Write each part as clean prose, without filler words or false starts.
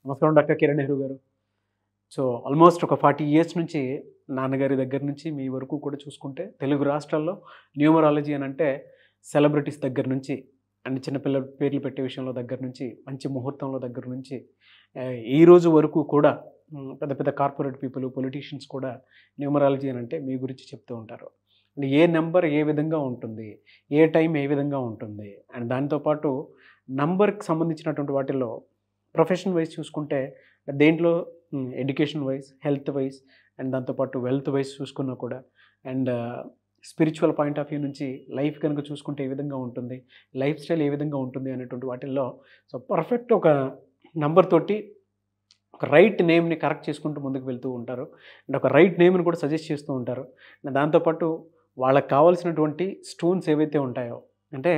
నమస్కారం డాక్టర్ కిరణ్ నెహ్రూ గారు. So almost ఒక 40 ఇయర్స్ నుంచి నాన్నగారి దగ్గర నుంచి మీ వరకు కూడా చూసుకుంటే తెలుగు రాష్ట్రాల్లో న్యూమరాలజీ అని అంటే సెలబ్రిటీస్ దగ్గర నుంచి అండ్ చిన్నపిల్లల పేర్లు పెట్టే విషయంలో దగ్గర నుంచి మంచి ముహూర్తంలో దగ్గర నుంచి ఈ రోజు వరకు కూడా పెద్ద పెద్ద కార్పొరేట్ పీపుల్ పొలిటీషియన్స్ కూడా న్యూమరాలజీ అని అంటే మీ గురించి చెప్తూ ఉంటారు. అండ్ ఏ నెంబర్ ఏ విధంగా ఉంటుంది, ఏ టైం ఏ విధంగా ఉంటుంది, అండ్ దాంతోపాటు నంబర్కి సంబంధించినటువంటి వాటిల్లో ప్రొఫెషన్ వైజ్ చూసుకుంటే దేంట్లో education wise, health wise and దాంతోపాటు వెల్త్ వైజ్ చూసుకున్నా కూడా and spiritual point of view నుంచి లైఫ్ కనుక చూసుకుంటే ఏ విధంగా ఉంటుంది, లైఫ్ స్టైల్ ఏ విధంగా ఉంటుంది అనేటువంటి వాటిల్లో సో పర్ఫెక్ట్ ఒక నంబర్ తోటి ఒక రైట్ నేమ్ని కరెక్ట్ చేసుకుంటూ ముందుకు వెళ్తూ ఉంటారు అండ్ ఒక రైట్ నేమ్ని కూడా సజెస్ట్ చేస్తూ ఉంటారు. దాంతోపాటు వాళ్ళకి కావాల్సినటువంటి స్టోన్స్ ఏవైతే ఉంటాయో అంటే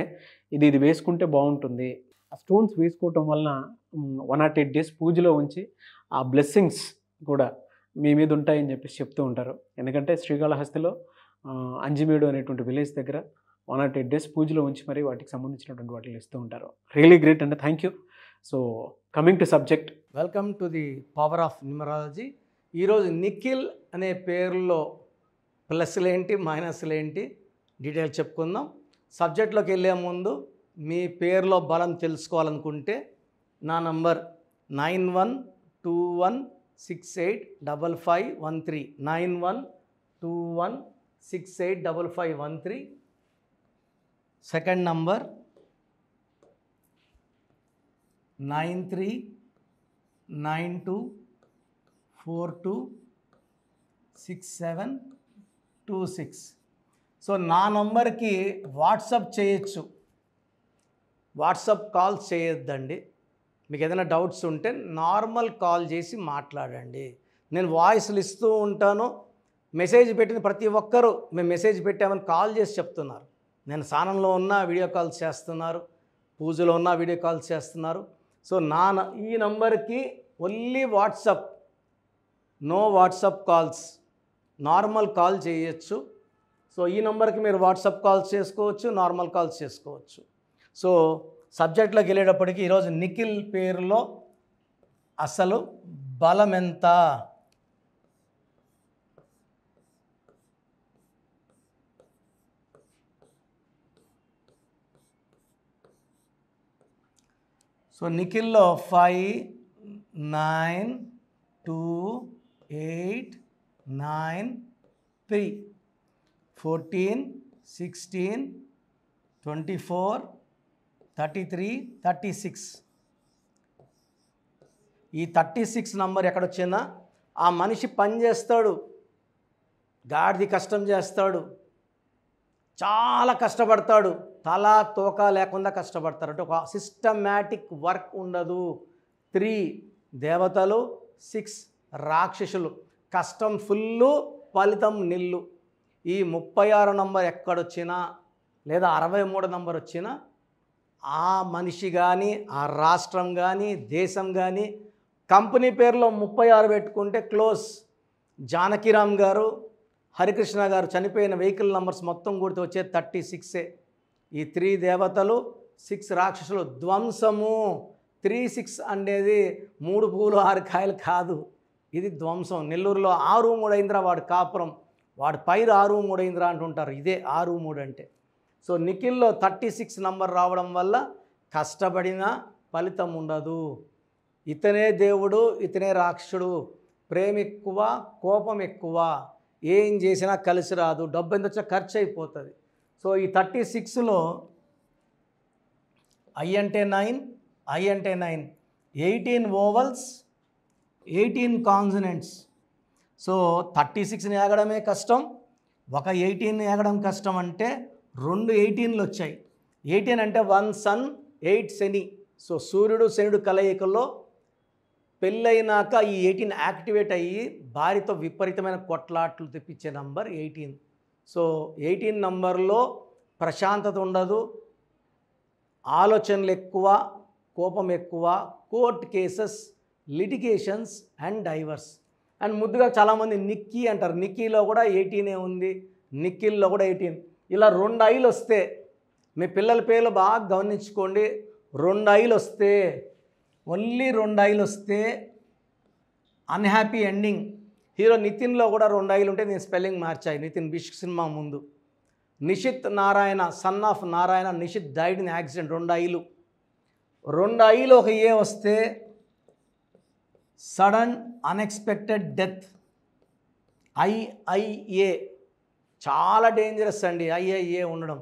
ఇది వేసుకుంటే బాగుంటుంది, ఆ స్టోన్స్ వేసుకోవటం వలన 108 days పూజలో ఉంచి ఆ బ్లెస్సింగ్స్ కూడా మీ మీద ఉంటాయని చెప్పేసి చెప్తూ ఉంటారు. ఎందుకంటే శ్రీకాళహస్తిలో అంజిమేడు అనేటువంటి విలేజ్ దగ్గర 108 days పూజలో ఉంచి మరి వాటికి సంబంధించినటువంటి వాటిని ఇస్తూ ఉంటారు. రియలీ గ్రేట్ అండి, thank you. So coming to subject, welcome to the power of numerology. ఈరోజు నిఖిల్ అనే పేరులో ప్లస్లు ఏంటి మైనస్లు ఏంటి డీటెయిల్ చెప్పుకుందాం. సబ్జెక్ట్లోకి వెళ్ళే ముందు మీ పేరులో బలం తెలుసుకోవాలనుకుంటే నా నంబర్ 9121685513 9121685513. Second number 9392426726. సో నా నంబర్కి వాట్సాప్ చేయొచ్చు, వాట్సాప్ కాల్స్ చేయొద్దండి. మీకు ఏదైనా డౌట్స్ ఉంటే నార్మల్ కాల్ చేసి మాట్లాడండి. నేను వాయిస్లు ఇస్తూ ఉంటాను. మెసేజ్ పెట్టిన ప్రతి ఒక్కరూ మేము మెసేజ్ పెట్టామని కాల్ చేసి చెప్తున్నారు. నేను స్నానంలో ఉన్నా వీడియో కాల్స్ చేస్తున్నారు, పూజలో ఉన్నా వీడియో కాల్స్ చేస్తున్నారు. సో ఈ నంబర్కి only WhatsApp, no WhatsApp calls, normal call చేయొచ్చు. సో ఈ నంబర్కి మీరు వాట్సాప్ కాల్స్ చేసుకోవచ్చు, నార్మల్ కాల్స్ చేసుకోవచ్చు. సో సబ్జెక్ట్లోకి వెళ్ళేటప్పటికి ఈరోజు నిఖిల్ పేరులో అసలు బలం ఎంత, సో నిఖిల్లో 5 9 2 8 9 3 14 16 24 33 36. ఈ 36 నంబర్ ఎక్కడొచ్చినా ఆ మనిషి పని చేస్తాడు, గాడిది కష్టం చేస్తాడు, చాలా కష్టపడతాడు, తల తోక లేకుండా కష్టపడతారు. అంటే ఒక సిస్టమాటిక్ వర్క్ ఉండదు. 3 దేవతలు, 6 రాక్షసులు, కష్టం ఫుల్లు, ఫలితం నిల్లు. ఈ 36 నంబర్ ఎక్కడొచ్చినా లేదా 63 నంబర్ వచ్చినా ఆ మనిషి కానీ, ఆ రాష్ట్రం కానీ, దేశం కానీ కంపెనీ పేరులో 36 పెట్టుకుంటే క్లోజ్. జానకిరామ్ గారు, హరికృష్ణ గారు చనిపోయిన వెహికల్ నంబర్స్ మొత్తం కూడితే వచ్చేది 36. ఈ 3 దేవతలు, 6 రాక్షసులు ధ్వంసము. 36 అనేది 3 పూలు 6 కాయలు కాదు, ఇది ధ్వంసం. నెల్లూరులో 6-3 అయిందిరా వాడు కాపురం, వాడు పైరు 6-3 అయిందిరా అంటుంటారు, ఇదే 6-3 అంటే. సో నిఖిల్లో 36 నంబర్ రావడం వల్ల కష్టపడినా ఫలితం ఉండదు. ఇతనే దేవుడు, ఇతనే రాక్షసుడు, ప్రేమ ఎక్కువ, కోపం ఎక్కువ, ఏం చేసినా కలిసి రాదు, డబ్బు ఎంత వచ్చినా ఖర్చు అయిపోతుంది. సో ఈ 36లో ఐ అంటే 9, 18 ఓవల్స్, 18 కాన్సనెంట్స్. సో 36ని ఏగడమే కష్టం, ఒక 18ని ఏగడం కష్టం. అంటే 2 18లు వచ్చాయి. 18 అంటే 1 సన్ 8 శని. సో సూర్యుడు శనుడు కలయికల్లో పెళ్ళైనాక ఈ 18 యాక్టివేట్ అయ్యి భార్యతో విపరీతమైన కొట్లాట్లు తెప్పించే నంబర్ 18. సో 18 నంబర్లో ప్రశాంతత ఉండదు, ఆలోచనలు ఎక్కువ, కోపం ఎక్కువ, court cases, litigations and diverse. And ముద్దుగా చాలామంది నిక్కీ అంటారు, నిక్కీలో కూడా 18 ఉంది, నిఖిల్లో కూడా 18. ఇలా 2 ఐలు వస్తే మీ పిల్లల పేర్లు బాగా గమనించుకోండి. 2 ఐలు వస్తే ఓన్లీ 2 ఐలు వస్తే అన్హ్యాపీ ఎండింగ్. హీరో నితిన్లో కూడా 2 ఐలు ఉంటే నేను స్పెల్లింగ్ మార్చాయి నితిన్ బిష్క్ సినిమా ముందు. Nishith Narayana, son of Narayana, Nishith died in accident, 2 ఐలు. 2 ఐలు ఒక ఏ వస్తే సడన్ అన్ఎక్స్పెక్టెడ్ డెత్, ఐఐఏ. చాలా డేంజరస్ అండి ఐఐఏ ఉండడం.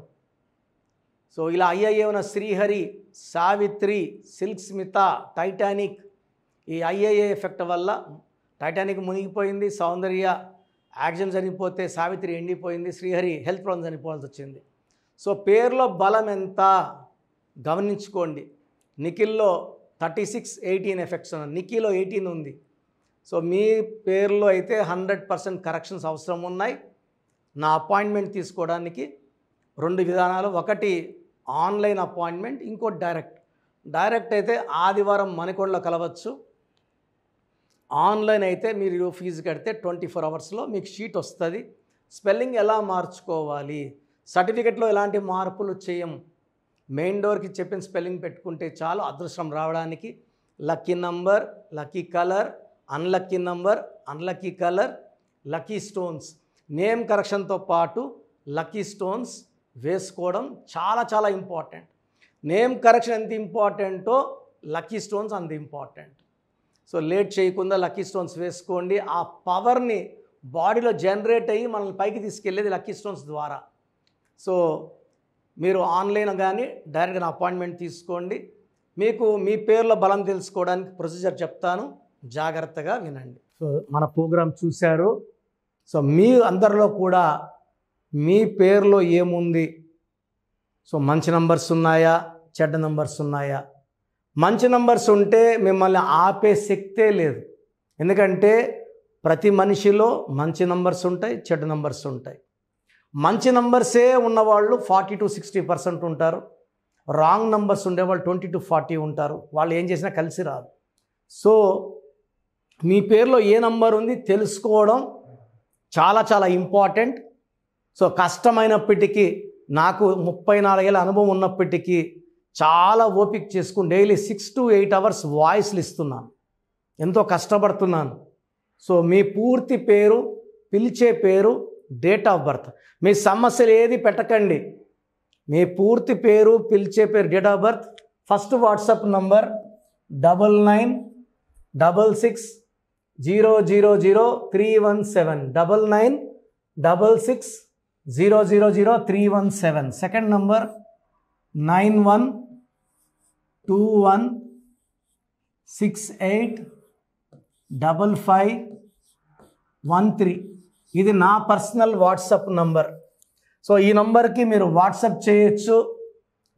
సో ఇలా ఐఐఏ ఉన్న శ్రీహరి, సావిత్రి, సిల్క్ స్మిత, టైటానిక్. ఈ ఐఐఏ ఎఫెక్ట్ వల్ల టైటానిక్ మునిగిపోయింది, సౌందర్య యాక్సిడెంట్ చనిపోతే సావిత్రి ఎండిపోయింది, శ్రీహరి హెల్త్ ప్రాబ్లమ్ చనిపోవాల్సి వచ్చింది. సో పేరులో బలం ఎంత గమనించుకోండి. నిఖిల్లో 36, 18 ఎఫెక్ట్స్ ఉన్నాయి, నిఖిల్లో 18 ఉంది. సో మీ పేరులో అయితే 100% కరెక్షన్స్ అవసరం ఉన్నాయి. నా అపాయింట్మెంట్ తీసుకోవడానికి 2 విధానాలు, ఒకటి ఆన్లైన్ అపాయింట్మెంట్, ఇంకోటి డైరెక్ట్ అయితే ఆదివారం మణికొండలో కలవచ్చు. ఆన్లైన్ అయితే మీరు ఫీజు కడితే 24 అవర్స్లో మీకు షీట్ వస్తుంది. స్పెల్లింగ్ ఎలా మార్చుకోవాలి, సర్టిఫికెట్లో ఎలాంటి మార్పులు చేయం, మెయిన్ డోర్కి చెప్పిన స్పెల్లింగ్ పెట్టుకుంటే చాలు అదృష్టం రావడానికి. Lucky number, lucky colour, unlucky number, unlucky colour, lucky stones. Name కరెక్షన్తో పాటు లక్కీ స్టోన్స్ వేసుకోవడం చాలా చాలా ఇంపార్టెంట్. నేమ్ కరెక్షన్ ఎంత ఇంపార్టెంటో లక్కీ స్టోన్స్ అంత ఇంపార్టెంట్. సో లేట్ చేయకుండా లక్కీ స్టోన్స్ వేసుకోండి. ఆ పవర్ని బాడీలో జనరేట్ అయ్యి మనల్ని పైకి తీసుకెళ్ళేది లక్కీ స్టోన్స్ ద్వారా. సో మీరు ఆన్లైన్ కానీ డైరెక్ట్గా అపాయింట్మెంట్ తీసుకోండి. మీకు మీ పేర్లో బలం తెలుసుకోవడానికి ప్రొసీజర్ చెప్తాను, జాగ్రత్తగా వినండి. సో మన ప్రోగ్రాం చూశారు. సో మీ అందరిలో కూడా మీ పేరులో ఏముంది, సో మంచి నంబర్స్ ఉన్నాయా, చెడ్డ నంబర్స్ ఉన్నాయా? మంచి నంబర్స్ ఉంటే మిమ్మల్ని ఆపే శక్తే లేదు. ఎందుకంటే ప్రతి మనిషిలో మంచి నంబర్స్ ఉంటాయి, చెడ్డ నంబర్స్ ఉంటాయి. మంచి నంబర్సే ఉన్నవాళ్ళు 40 to 60% ఉంటారు. రాంగ్ నంబర్స్ ఉండేవాళ్ళు 20 to 40 ఉంటారు. వాళ్ళు ఏం చేసినా కలిసి రాదు. సో మీ పేరులో ఏ నంబర్ ఉంది తెలుసుకోవడం చాలా చాలా ఇంపార్టెంట్. సో కష్టమైనప్పటికీ, నాకు 34 ఏళ్ళ అనుభవం ఉన్నప్పటికీ చాలా ఓపిక చేసుకుని డైలీ 6 to 8 అవర్స్ వాయిస్లు ఇస్తున్నాను, ఎంతో కష్టపడుతున్నాను. సో మీ పూర్తి పేరు, పిలిచే పేరు, డేట్ ఆఫ్ బర్త్, మీ సమస్యలు ఏది పెట్టకండి. మీ పూర్తి పేరు, పిలిచే పేరు, date of birth. First WhatsApp number 9966000317, 9966000317. Second number 9121685513. ఇది నా పర్సనల్ వాట్సాప్ నంబర్. సో ఈ నంబర్కి మీరు వాట్సాప్ చేయొచ్చు.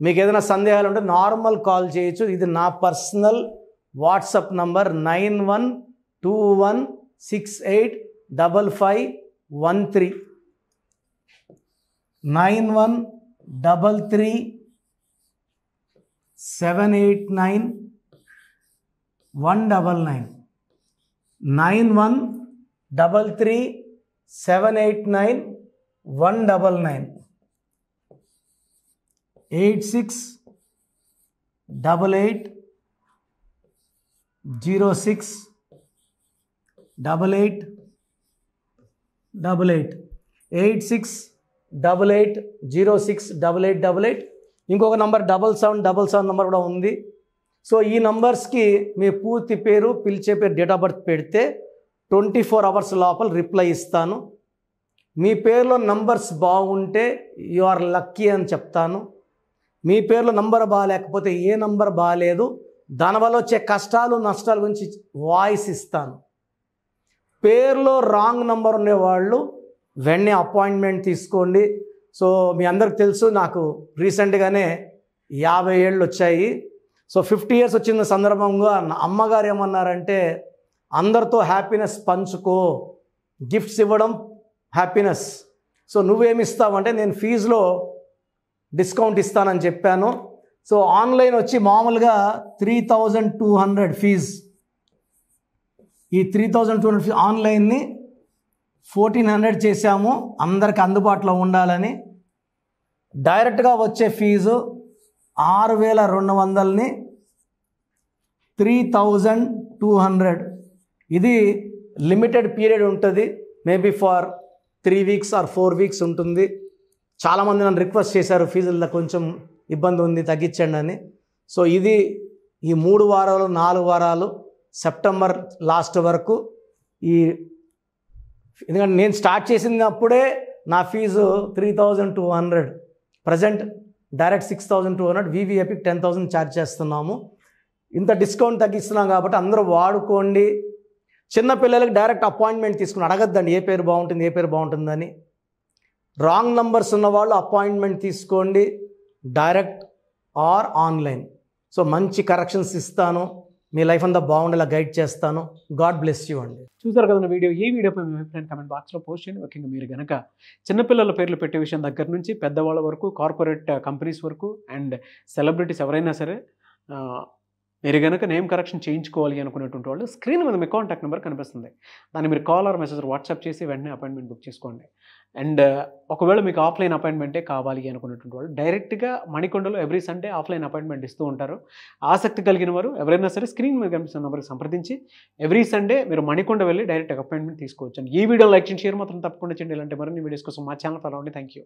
మీకు ఏదైనా సందేహాలు ఉంటే నార్మల్ కాల్ చేయొచ్చు. ఇది నా పర్సనల్ వాట్సాప్ నంబర్ 9121685513, 9133789199, 9133789199, 8688068888, 8688068888. ఇంకొక నంబర్ 7777 నంబర్ కూడా ఉంది. సో ఈ నంబర్స్కి మీ పూర్తి పేరు, పిలిచే పేరు, డేట్ ఆఫ్ బర్త్ పెడితే 24 అవర్స్ లోపల రిప్లై ఇస్తాను. మీ పేరులో నంబర్స్ బాగుంటే యు ఆర్ లక్కీ అని చెప్తాను. మీ పేరులో నంబర్ బాగాలేకపోతే ఏ నంబర్ బాగాలేదు, దానివల్ల వచ్చే కష్టాలు నష్టాల గురించి వాయిస్ ఇస్తాను. పేరులో రాంగ్ నంబర్ ఉండేవాళ్ళు వెంటనే అపాయింట్మెంట్ తీసుకోండి. సో మీ అందరికి తెలుసు, నాకు రీసెంట్గానే 50 ఏళ్ళు వచ్చాయి. సో 50 years వచ్చిన సందర్భంగా అమ్మగారు ఏమన్నారంటే, అందరితో హ్యాపీనెస్ పంచుకో, గిఫ్ట్స్ ఇవ్వడం హ్యాపీనెస్. సో నువ్వేమిస్తావంటే, నేను ఫీజులో డిస్కౌంట్ ఇస్తానని చెప్పాను. సో ఆన్లైన్ వచ్చి మామూలుగా 3200 ఫీజు. ఈ 3200 ఫీజు ఆన్లైన్ని 1400 చేశాము, అందరికి అందుబాటులో ఉండాలని. డైరెక్ట్గా వచ్చే ఫీజు 6200ని 3200. ఇది లిమిటెడ్ పీరియడ్ ఉంటుంది, maybe for 3 weeks or 4 weeks ఉంటుంది. చాలామంది నన్ను రిక్వెస్ట్ చేశారు, ఫీజుల్లో కొంచెం ఇబ్బంది ఉంది తగ్గించండి అని. సో ఇది ఈ 3 వారాలు 4 వారాలు సెప్టెంబర్ లాస్ట్ వరకు ఈ, ఎందుకంటే నేను స్టార్ట్ చేసినప్పుడే నా ఫీజు 3200, ప్రజెంట్ డైరెక్ట్ 6200, వివిఐపికి 10,000 ఛార్జ్ చేస్తున్నాము. ఇంత డిస్కౌంట్ తగ్గిస్తున్నాం కాబట్టి అందరూ వాడుకోండి. చిన్నపిల్లలకి డైరెక్ట్ అపాయింట్మెంట్ తీసుకుని అడగద్దండి ఏ పేరు బాగుంటుంది ఏ పేరు బాగుంటుందని. రాంగ్ నంబర్స్ ఉన్నవాళ్ళు అపాయింట్మెంట్ తీసుకోండి, డైరెక్ట్ ఆర్ ఆన్లైన్. సో మంచి కరెక్షన్స్ ఇస్తాను, మీ లైఫ్ అంతా బాగుండేలా గైడ్ చేస్తాను. గాడ్ బ్లెస్ యూ అండి. చూసారు కదా వీడియో. ఈ వీడియోపై మీ అభిప్రాయం కమెంట్ బాక్స్లో పోస్ట్ చేయండి. ముఖ్యంగా మీరు కనుక చిన్నపిల్లల పేర్లు పెట్టే విషయం దగ్గర నుంచి పెద్దవాళ్ళ వరకు, కార్పొరేట్ కంపెనీస్ వరకు అండ్ సెలబ్రిటీస్ ఎవరైనా సరే మీరు కనుక నేమ్ కరెక్షన్ చేయించుకోవాలి అనుకునేటువంటి వాళ్ళు స్క్రీన్ మీద మీ కాంటాక్ట్ నెంబర్ కనిపిస్తుంది, దాన్ని మీరు కాల్ ఆర్ మెసేజ్ వాట్సాప్ చేసి వెంటనే అపాయింట్మెంట్ బుక్ చేసుకోండి. అండ్ ఒకవేళ మీకు ఆఫ్లైన్ అపాయింట్మెంటే కావాలి అనుకునేటువంటి వాళ్ళు డైరెక్ట్గా మణికొండలో ఎవ్రీ సండే ఆఫ్లైన్ అపాయింట్మెంట్ ఇస్తూ ఉంటారు. ఆసక్తి కలిగిన వారు ఎవరైనా సరే స్క్రీన్ మీద కనిపిస్తున్న నెంబర్కి సంప్రదించి ఎవ్రీ సండే మీరు మణికొండ వెళ్ళి డైరెక్ట్ అపాయింట్మెంట్ తీసుకోవచ్చు. ఈ వీడియో లైక్ చేసి షేర్ మాత్రం తప్పకుండా చేయండి. ఇలాంటి మరిన్ని వీడియోస్ కోసం మా ఛానల్ ఫాలో అవ్వండి. Thank you.